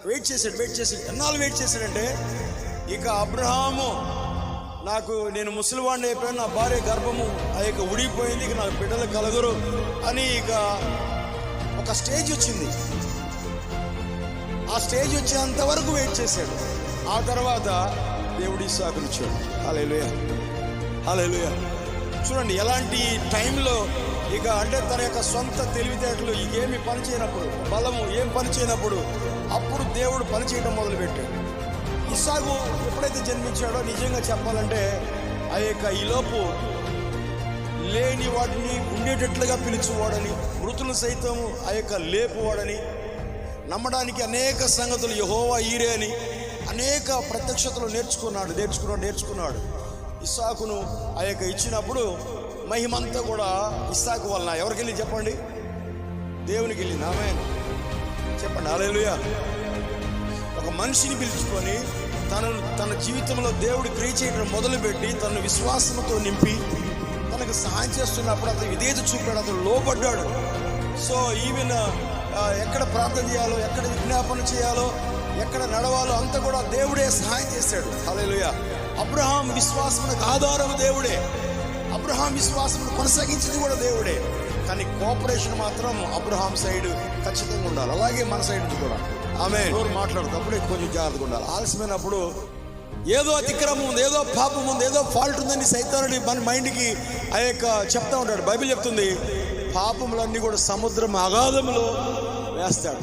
Wait చేశాడు. ఎన్నాళ్ళు wait చేశాడంటే, ఇక అబ్రహాము నేను ముసలివాడిని అయిపోయాను, నా భార్య గర్భము ఉడిగిపోయింది, ఇక నాకు బిడ్డలు కలగరు అని ఇక ఒక స్టేజ్ వచ్చింది. ఆ స్టేజ్ వచ్చేంత వరకు వెయిట్ చేశాడు. ఆ తర్వాత దేవుడు ఇస్సాకును ఇచ్చాడు. హల్లెలూయా. చూడండి, ఎలాంటి టైంలో ఇక అంటే తన యొక్క సొంత తెలివితేటలు ఏమి పని చేయనప్పుడు, బలము ఏం పని చేయనప్పుడు, అప్పుడు దేవుడు పని చేయడం మొదలుపెట్టాడు. ఇస్సాకు ఎప్పుడైతే జన్మించాడో నిజంగా చెప్పాలంటే ఈలోపు లేని వాటిని ఉండేటట్లుగా పిలుచువాడని, మృతులు సైతం లేపువాడని, నమ్మడానికి అనేక సంగతులు యెహోవా ఈరే అని అనేక ప్రత్యక్షతలు నేర్చుకున్నాడు. ఇస్సాకును ఇచ్చినప్పుడు మహిమంతా కూడా ఇస్సాకు వలన ఎవరికి వెళ్ళి చెప్పండి? దేవునికి వెళ్ళింది. ఆమేన్ చెప్పండి. హల్లెలూయా. ఒక మనిషిని పిలుచుకొని తన జీవితంలో దేవుడు క్రియ చేయడం మొదలుపెట్టి తనను విశ్వాసంతో నింపి తనకు సహాయం చేస్తున్నప్పుడు అతను విధేయత చూపాడు, అతను లోబడ్డాడు. సో ఈవెన్ ఎక్కడ ప్రార్థన చేయాలో, ఎక్కడ విజ్ఞాపన చేయాలో, ఎక్కడ నడవాలో అంతా కూడా దేవుడే సహాయం చేశాడు. హల్లెలూయా. అబ్రహాం విశ్వాసమునకు ఆధారము దేవుడే, అబ్రహాం విశ్వాసమును కొనసాగించింది కూడా దేవుడే. కానీ కోఆపరేషన్ మాత్రం అబ్రహాం సైడ్ ఖచ్చితంగా ఉండాలి. అలాగే మన సైడ్ కూడా. ఆమె ఎవరు మాట్లాడుతున్నప్పుడు కొంచెం జాగ్రత్తగా ఉండాలి. ఆలస్యమైనప్పుడు ఏదో అతిక్రమం ఉంది, ఏదో పాపం ఉంది, ఏదో ఫాల్ట్ ఉందని సైతానుడి మన మైండ్కి చెప్తా ఉంటాడు. బైబిల్ చెప్తుంది, పాపములన్నీ కూడా సముద్రం అగాధంలో వేస్తాడు.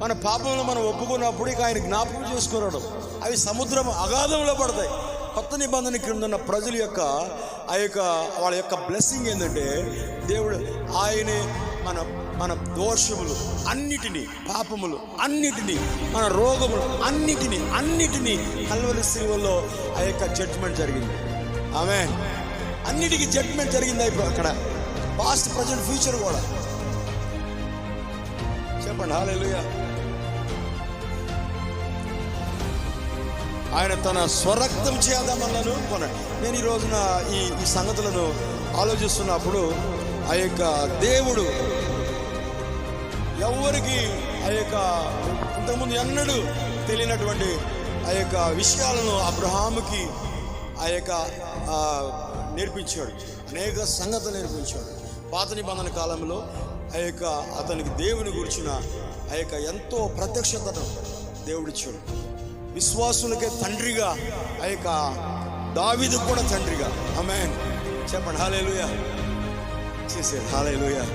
మన పాపంలో మనం ఒప్పుకున్నప్పుడు ఇక ఆయన జ్ఞాపకం చేసుకున్నాడు, అవి సముద్రం అగాధంలో పడతాయి. కొత్త నిబంధన క్రింద ఉన్న ప్రజల యొక్క వాళ్ళ యొక్క బ్లెస్సింగ్ ఏంటంటే, దేవుడు ఆయనే మన దోషములు అన్నిటినీ, పాపములు అన్నిటినీ, మన రోగములు అన్నిటినీ కల్వరి శిలువలో జడ్జ్మెంట్ జరిగింది. ఆమేన్. అన్నిటికీ జడ్జ్మెంట్ జరిగింది అక్కడ, పాస్ట్ ప్రజెంట్ ఫ్యూచర్ కూడా. చెప్పండి హల్లెలూయా. ఆయన తన స్వరక్తం చేద్దామన్నాను కొన్నాడు. నేను ఈ రోజున ఈ సంగతులను ఆలోచిస్తున్నప్పుడు దేవుడు ఎవరికి ఇంతకుముందు ఎన్నడూ తెలియనటువంటి విషయాలను అబ్రహాముకి నేర్పించాడు. అనేక సంగతులు నేర్పించాడు. పాత నిబంధన కాలంలో అతనికి దేవుని గురించిన ఎంతో ప్రత్యక్షతను దేవుడిచ్చాడు. విశ్వాసులకే తండ్రిగా దావీదుకు కూడా తండ్రిగా. ఆమేన్ చెప్పండి హల్లెలూయా. చేసేది హల్లెలూయా.